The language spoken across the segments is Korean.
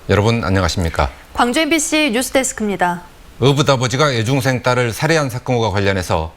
여러분 안녕하십니까? 광주 MBC 뉴스데스크입니다. 어부다버지가 여중생 딸을 살해한 사건과 관련해서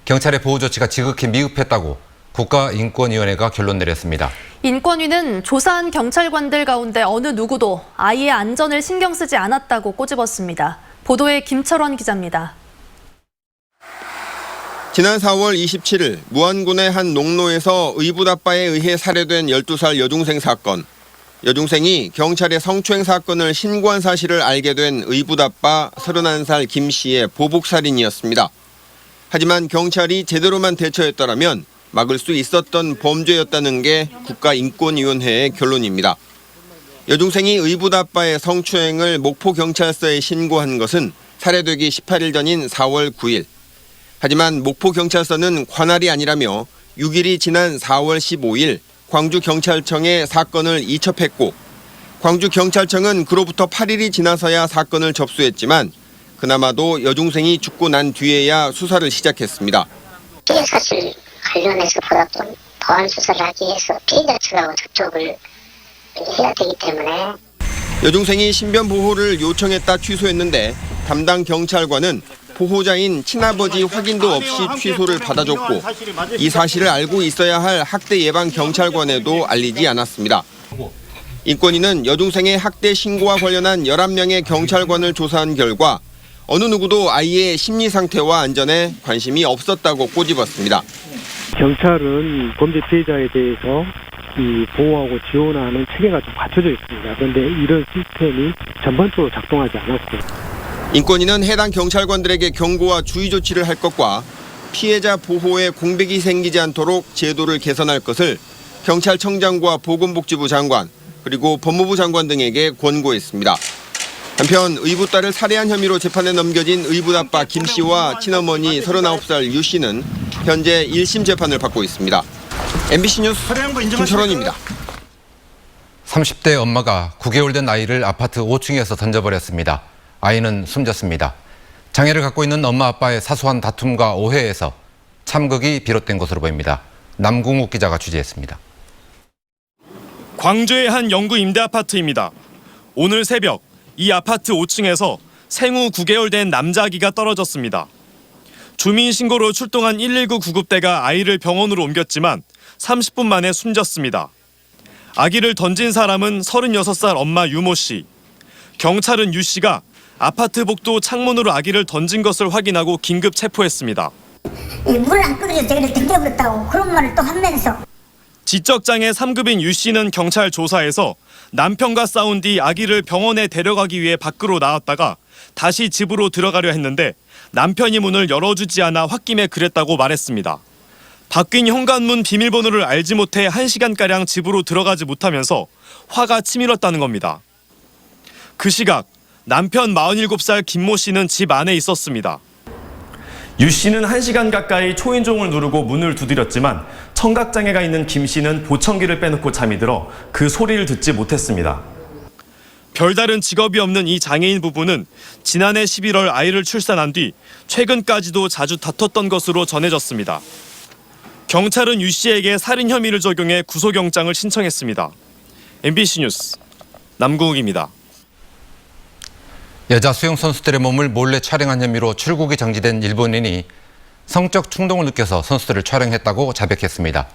경찰의 보호 조치가 지극히 미흡했다고 국가인권위원회가 결론 내렸습니다. 인권위는 조사한 경찰관들 가운데 어느 누구도 아이의 안전을 신경 쓰지 않았다고 꼬집었습니다. 보도에 김철원 기자입니다. 지난 4월 27일 무안군의 한 농로에서 의붓아빠에 의해 살해된 12살 여중생 사건. 여중생이 경찰에 성추행 사건을 신고한 사실을 알게 된 의붓아빠 31살 김 씨의 보복살인이었습니다. 하지만 경찰이 제대로만 대처했더라면 막을 수 있었던 범죄였다는 게 국가인권위원회의 결론입니다. 여중생이 의붓아빠의 성추행을 목포경찰서에 신고한 것은 살해되기 18일 전인 4월 9일. 하지만 목포경찰서는 관할이 아니라며 6일이 지난 4월 15일 광주경찰청에 사건을 이첩했고 광주경찰청은 그로부터 8일이 지나서야 사건을 접수했지만 그나마도 여중생이 죽고 난 뒤에야 수사를 시작했습니다. 피해 사실 관련해서 보다 좀 더한 수사를 하기 위해서 피해자 측하고 접촉을 해야 되기 때문에 여중생이 신변 보호를 요청했다 취소했는데 담당 경찰관은 보호자인 친아버지 확인도 없이 취소를 받아줬고 이 사실을 알고 있어야 할 학대 예방 경찰관에도 알리지 않았습니다. 인권위는 여중생의 학대 신고와 관련한 11명의 경찰관을 조사한 결과 어느 누구도 아이의 심리 상태와 안전에 관심이 없었다고 꼬집었습니다. 경찰은 범죄 피해자에 대해서 보호하고 지원하는 체계가 좀 갖춰져 있습니다. 그런데 이런 시스템이 전반적으로 작동하지 않았고. 인권위는 해당 경찰관들에게 경고와 주의 조치를 할 것과 피해자 보호에 공백이 생기지 않도록 제도를 개선할 것을 경찰청장과 보건복지부 장관 그리고 법무부 장관 등에게 권고했습니다. 한편 의붓딸을 살해한 혐의로 재판에 넘겨진 의붓아빠 김 씨와 친어머니 39살 유 씨는 현재 1심 재판을 받고 있습니다. MBC 뉴스 김철원입니다. 30대 엄마가 9개월 된 아이를 아파트 5층에서 던져버렸습니다. 아이는 숨졌습니다. 장애를 갖고 있는 엄마 아빠의 사소한 다툼과 오해에서 참극이 비롯된 것으로 보입니다. 남궁욱 기자가 취재했습니다. 광주의 한 영구 임대 아파트입니다. 오늘 새벽 이 아파트 5층에서 생후 9개월 된 남자아기가 떨어졌습니다. 주민 신고로 출동한 119 구급대가 아이를 병원으로 옮겼지만 30분 만에 숨졌습니다. 아기를 던진 사람은 36살 엄마 유모 씨. 경찰은 유 씨가 아파트 복도 창문으로 아기를 던진 것을 확인하고 긴급 체포했습니다. 물을 안 끓여서 제가 던져버렸다고 그런 말을 또 하면서. 지적장애 3급인 유 씨는 경찰 조사에서 남편과 싸운 뒤 아기를 병원에 데려가기 위해 밖으로 나왔다가 다시 집으로 들어가려 했는데 남편이 문을 열어주지 않아 홧김에 그랬다고 말했습니다. 바뀐 현관문 비밀번호를 알지 못해 1시간가량 집으로 들어가지 못하면서 화가 치밀었다는 겁니다. 그 시각 남편 47살 김모 씨는 집 안에 있었습니다. 유 씨는 1시간 가까이 초인종을 누르고 문을 두드렸지만 청각장애가 있는 김 씨는 보청기를 빼놓고 잠이 들어 그 소리를 듣지 못했습니다. 별다른 직업이 없는 이 장애인 부부는 지난해 11월 아이를 출산한 뒤 최근까지도 자주 다퉜던 것으로 전해졌습니다. 경찰은 유 씨에게 살인 혐의를 적용해 구속영장을 신청했습니다. MBC 뉴스 남궁욱입니다. 여자 수영 선수들의 몸을 몰래 촬영한 혐의로 출국이 정지된 일본인이 성적 충동을 느껴서 선수들을 촬영했다고 자백했습니다.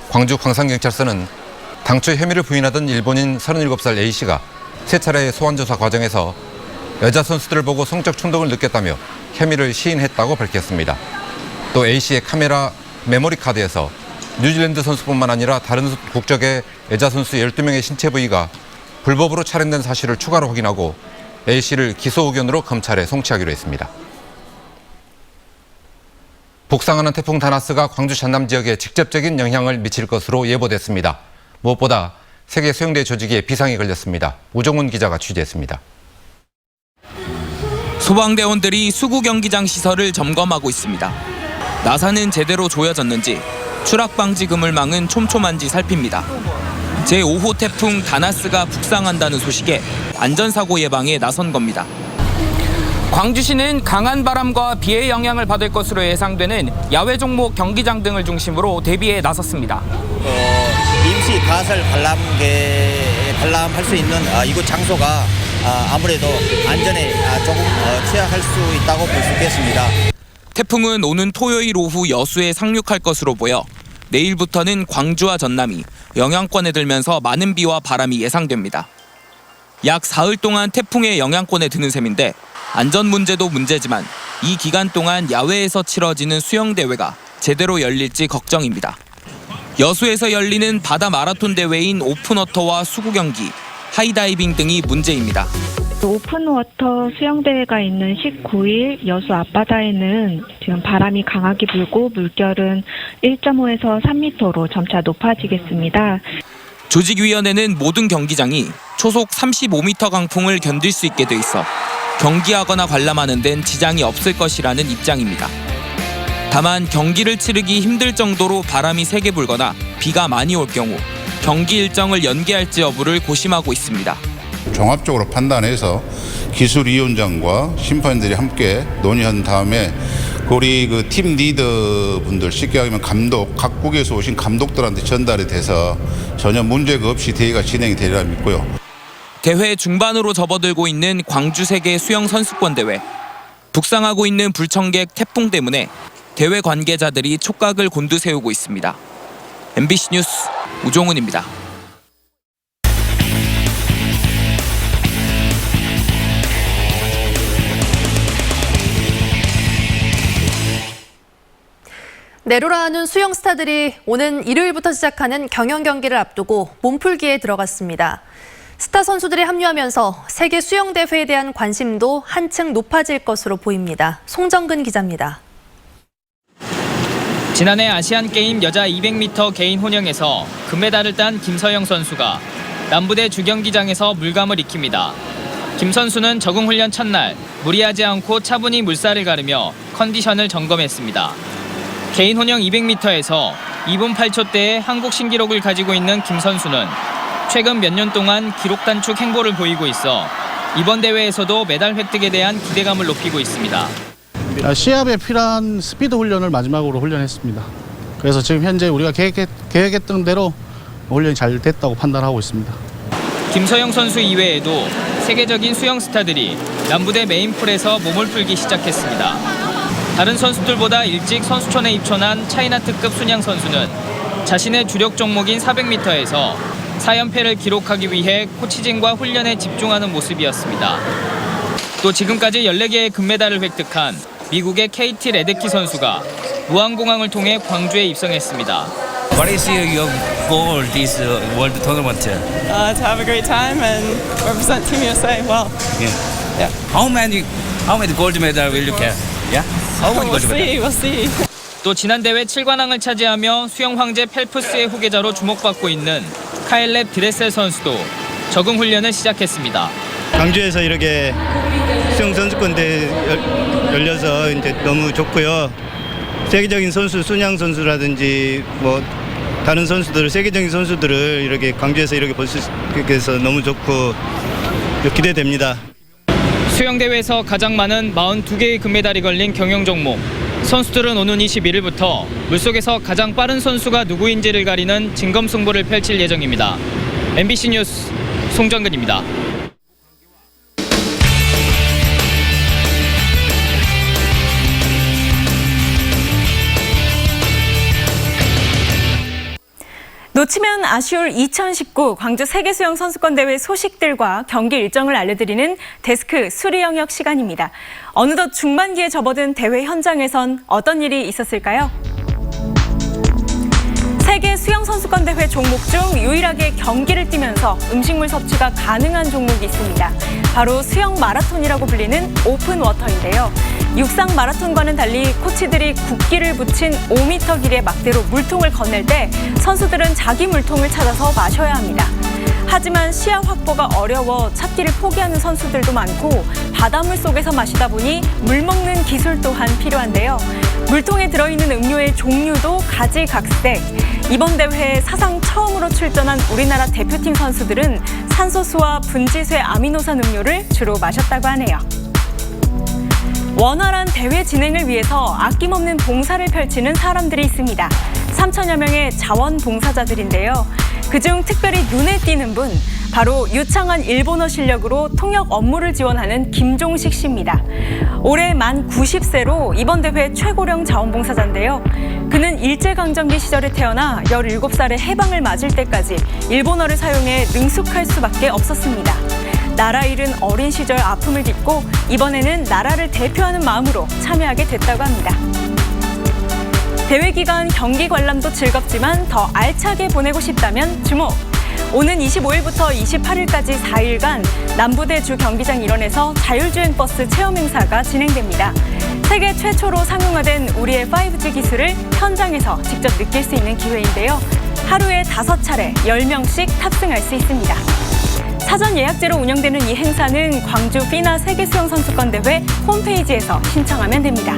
광주 광산경찰서는 당초 혐의를 부인하던 일본인 37살 A씨가 세 차례의 소환조사 과정에서 여자 선수들을 보고 성적 충동을 느꼈다며 혐의를 시인했다고 밝혔습니다. 또 A씨의 카메라 메모리 카드에서 뉴질랜드 선수뿐만 아니라 다른 국적의 여자 선수 12명의 신체 부위가 불법으로 촬영된 사실을 추가로 확인하고 A씨를 기소 의견으로 검찰에 송치하기로 했습니다. 북상하는 태풍 다나스가 광주 전남 지역에 직접적인 영향을 미칠 것으로 예보됐습니다. 무엇보다 세계 수영대 조직에 비상이 걸렸습니다. 우종훈 기자가 취재했습니다. 소방대원들이 수구 경기장 시설을 점검하고 있습니다. 나사는 제대로 조여졌는지 추락 방지 그물망은 촘촘한지 살핍니다. 제5호 태풍 다나스가 북상한다는 소식에 안전사고 예방에 나선 겁니다. 광주시는 강한 바람과 비의 영향을 받을 것으로 예상되는 야외 종목 경기장 등을 중심으로 대비에 나섰습니다. 임시 가설 관람객에 관람할 수 있는 이곳 장소가 아무래도 안전에 조금 취약할 수 있다고 볼 수 있겠습니다. 태풍은 오는 토요일 오후 여수에 상륙할 것으로 보여 내일부터는 광주와 전남이 영향권에 들면서 많은 비와 바람이 예상됩니다. 약 사흘 동안 태풍의 영향권에 드는 셈인데 안전 문제도 문제지만 이 기간 동안 야외에서 치러지는 수영대회가 제대로 열릴지 걱정입니다. 여수에서 열리는 바다 마라톤 대회인 오픈워터와 수구 경기, 하이다이빙 등이 문제입니다. 오픈워터 수영대회가 있는 19일 여수 앞바다에는 지금 바람이 강하게 불고 물결은 1.5에서 3m로 점차 높아지겠습니다. 조직위원회는 모든 경기장이 초속 35m 강풍을 견딜 수 있게 돼 있어 경기하거나 관람하는 데는 지장이 없을 것이라는 입장입니다. 다만 경기를 치르기 힘들 정도로 바람이 세게 불거나 비가 많이 올 경우 경기 일정을 연기할지 여부를 고심하고 있습니다. 종합적으로 판단해서 기술위원장과 심판들이 함께 논의한 다음에 우리 팀 리더분들, 쉽게 하면 감독, 각국에서 오신 감독들한테 전달이 돼서 전혀 문제가 없이 대회가 진행이 되리라 믿고요. 대회 중반으로 접어들고 있는 광주 세계 수영 선수권 대회. 북상하고 있는 불청객 태풍 때문에 대회 관계자들이 촉각을 곤두세우고 있습니다. MBC 뉴스 우종훈입니다. 내로라하는 수영 스타들이 오는 일요일부터 시작하는 경영 경기를 앞두고 몸풀기에 들어갔습니다. 스타 선수들이 합류하면서 세계 수영 대회에 대한 관심도 한층 높아질 것으로 보입니다. 송정근 기자입니다. 지난해 아시안게임 여자 200m 개인 혼영에서 금메달을 딴 김서영 선수가 남부대 주경기장에서 물감을 익힙니다. 김 선수는 적응 훈련 첫날 무리하지 않고 차분히 물살을 가르며 컨디션을 점검했습니다. 개인 혼영 200m에서 2분 8초대의 한국 신기록을 가지고 있는 김 선수는 최근 몇 년 동안 기록 단축 행보를 보이고 있어 이번 대회에서도 메달 획득에 대한 기대감을 높이고 있습니다. 시합에 필요한 스피드 훈련을 마지막으로 훈련했습니다. 그래서 지금 현재 우리가 계획했던 대로 훈련이 잘 됐다고 판단하고 있습니다. 김서영 선수 이외에도 세계적인 수영 스타들이 남부대 메인풀에서 몸을 풀기 시작했습니다. 다른 선수들보다 일찍 선수촌에 입촌한 차이나 특급 순양 선수는 자신의 주력 종목인 400m에서 4연패를 기록하기 위해 코치진과 훈련에 집중하는 모습이었습니다. 또 지금까지 14개의 금메달을 획득한 미국의 KT 레데키 선수가 무안공항을 통해 광주에 입성했습니다. What is your goal this world tournament? To have a great time and represent Team USA well. Yeah. How many gold medal will you get? Yeah. How many gold medal? We'll see. 또 지난 대회 7관왕을 차지하며 수영 황제 펠프스의 후계자로 주목받고 있는 카일렙 드레셀 선수도 적응 훈련을 시작했습니다. 광주에서 이렇게 수영 선수권 대회 열려서 이제 너무 좋고요. 세계적인 선수, 순양 선수라든지 뭐 다른 선수들, 세계적인 선수들을 이렇게 광주에서 이렇게 볼 수 있게 해서 너무 좋고 기대됩니다. 수영대회에서 가장 많은 42개의 금메달이 걸린 경영 종목. 선수들은 오는 21일부터 물속에서 가장 빠른 선수가 누구인지를 가리는 진검승부를 펼칠 예정입니다. MBC 뉴스 송정근입니다. 놓치면 아쉬울 2019 광주 세계수영선수권대회 소식들과 경기 일정을 알려드리는 데스크 수리 영역 시간입니다. 어느덧 중반기에 접어든 대회 현장에선 어떤 일이 있었을까요? 세계 수영선수권대회 종목 중 유일하게 경기를 뛰면서 음식물 섭취가 가능한 종목이 있습니다. 바로 수영 마라톤이라고 불리는 오픈워터인데요. 육상 마라톤과는 달리 코치들이 국기를 붙인 5m 길이의 막대로 물통을 건넬 때 선수들은 자기 물통을 찾아서 마셔야 합니다. 하지만 시야 확보가 어려워 찾기를 포기하는 선수들도 많고 바닷물 속에서 마시다 보니 물 먹는 기술 또한 필요한데요. 물통에 들어있는 음료의 종류도 가지각색. 이번 대회에 사상 처음으로 출전한 우리나라 대표팀 선수들은 산소수와 분지수의 아미노산 음료를 주로 마셨다고 하네요. 원활한 대회 진행을 위해서 아낌없는 봉사를 펼치는 사람들이 있습니다. 3천여 명의 자원봉사자들인데요. 그중 특별히 눈에 띄는 분, 바로 유창한 일본어 실력으로 통역 업무를 지원하는 김종식 씨입니다. 올해 만 90세로 이번 대회 최고령 자원봉사자인데요. 그는 일제강점기 시절에 태어나 17살에 해방을 맞을 때까지 일본어를 사용해 능숙할 수밖에 없었습니다. 나라 잃은 어린 시절 아픔을 딛고 이번에는 나라를 대표하는 마음으로 참여하게 됐다고 합니다. 대회 기간 경기 관람도 즐겁지만 더 알차게 보내고 싶다면 주목! 오는 25일부터 28일까지 4일간 남부대 주 경기장 일원에서 자율주행 버스 체험 행사가 진행됩니다. 세계 최초로 상용화된 우리의 5G 기술을 현장에서 직접 느낄 수 있는 기회인데요. 하루에 5차례 10명씩 탑승할 수 있습니다. 사전 예약제로 운영되는 이 행사는 광주 피나 세계수영선수권대회 홈페이지에서 신청하면 됩니다.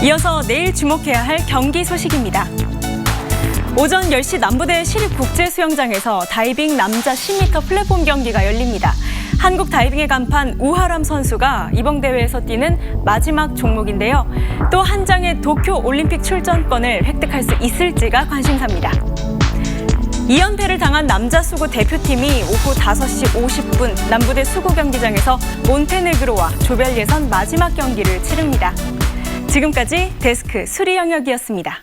이어서 내일 주목해야 할 경기 소식입니다. 오전 10시 남부대 시립국제수영장에서 다이빙 남자 10m 플랫폼 경기가 열립니다. 한국 다이빙의 간판 우하람 선수가 이번 대회에서 뛰는 마지막 종목인데요. 또 한 장의 도쿄 올림픽 출전권을 획득할 수 있을지가 관심사입니다. 2연패를 당한 남자 수구 대표팀이 오후 5시 50분 남부대 수구 경기장에서 몬테네그로와 조별 예선 마지막 경기를 치릅니다. 지금까지 데스크 수리 영역이었습니다.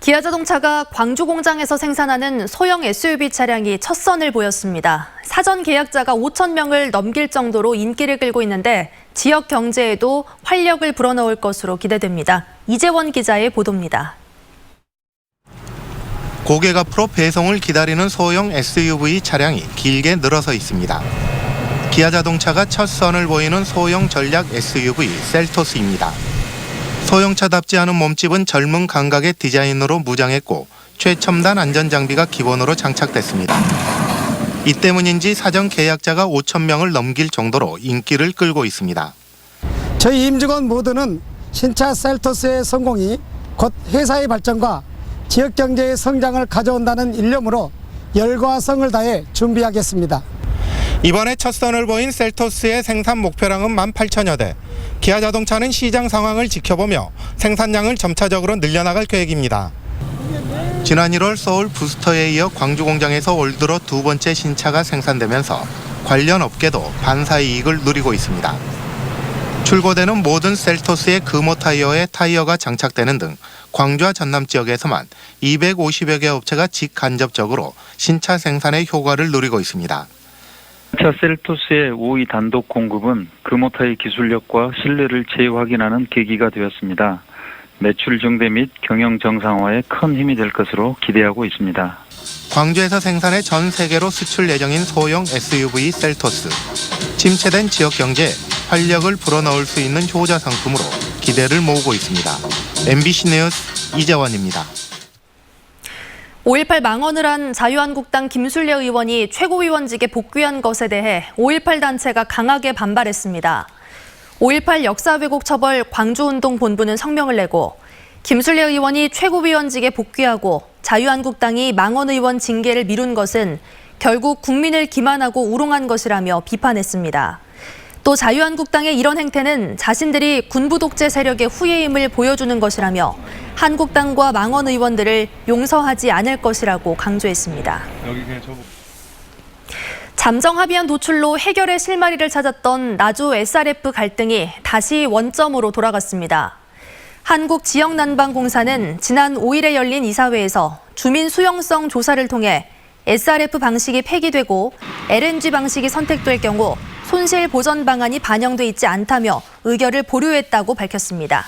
기아자동차가 광주 공장에서 생산하는 소형 SUV 차량이 첫 선을 보였습니다. 사전 계약자가 5,000명을 넘길 정도로 인기를 끌고 있는데 지역 경제에도 활력을 불어넣을 것으로 기대됩니다. 이재원 기자의 보도입니다. 고객 앞으로 배송을 기다리는 소형 SUV 차량이 길게 늘어서 있습니다. 기아자동차가 첫 선을 보이는 소형 전략 SUV 셀토스입니다. 소형차답지 않은 몸집은 젊은 감각의 디자인으로 무장했고 최첨단 안전장비가 기본으로 장착됐습니다. 이 때문인지 사전 계약자가 5,000명을 넘길 정도로 인기를 끌고 있습니다. 저희 임직원 모두는 신차 셀토스의 성공이 곧 회사의 발전과 지역경제의 성장을 가져온다는 일념으로 열과 성을 다해 준비하겠습니다. 이번에 첫 선을 보인 셀토스의 생산 목표량은 18,000여 대. 기아자동차는 시장 상황을 지켜보며 생산량을 점차적으로 늘려나갈 계획입니다. 지난 1월 서울 부스터에 이어 광주 공장에서 올 들어 두 번째 신차가 생산되면서 관련 업계도 반사 이익을 누리고 있습니다. 출고되는 모든 셀토스의 금호 타이어에 타이어가 장착되는 등 광주와 전남 지역에서만 250여 개 업체가 직간접적으로 신차 생산의 효과를 누리고 있습니다. 차 셀토스의 5위 단독 공급은 금호타의 기술력과 신뢰를 재확인하는 계기가 되었습니다. 매출 증대 및 경영 정상화에 큰 힘이 될 것으로 기대하고 있습니다. 광주에서 생산해 전 세계로 수출 예정인 소형 SUV 셀토스. 침체된 지역 경제에 활력을 불어넣을 수 있는 효자 상품으로 기대를 모으고 있습니다. MBC 뉴스 이재원입니다. 5.18 망언을 한 자유한국당 김술래 의원이 최고위원직에 복귀한 것에 대해 5.18 단체가 강하게 반발했습니다. 5.18 역사 왜곡 처벌 광주운동본부는 성명을 내고 김술래 의원이 최고위원직에 복귀하고 자유한국당이 망언 의원 징계를 미룬 것은 결국 국민을 기만하고 우롱한 것이라며 비판했습니다. 또 자유한국당의 이런 행태는 자신들이 군부 독재 세력의 후예임을 보여주는 것이라며 한국당과 망언 의원들을 용서하지 않을 것이라고 강조했습니다. 잠정 합의안 도출로 해결의 실마리를 찾았던 나주 SRF 갈등이 다시 원점으로 돌아갔습니다. 한국지역난방공사는 지난 5일에 열린 이사회에서 주민 수용성 조사를 통해 SRF 방식이 폐기되고 LNG 방식이 선택될 경우 손실 보전 방안이 반영돼 있지 않다며 의결을 보류했다고 밝혔습니다.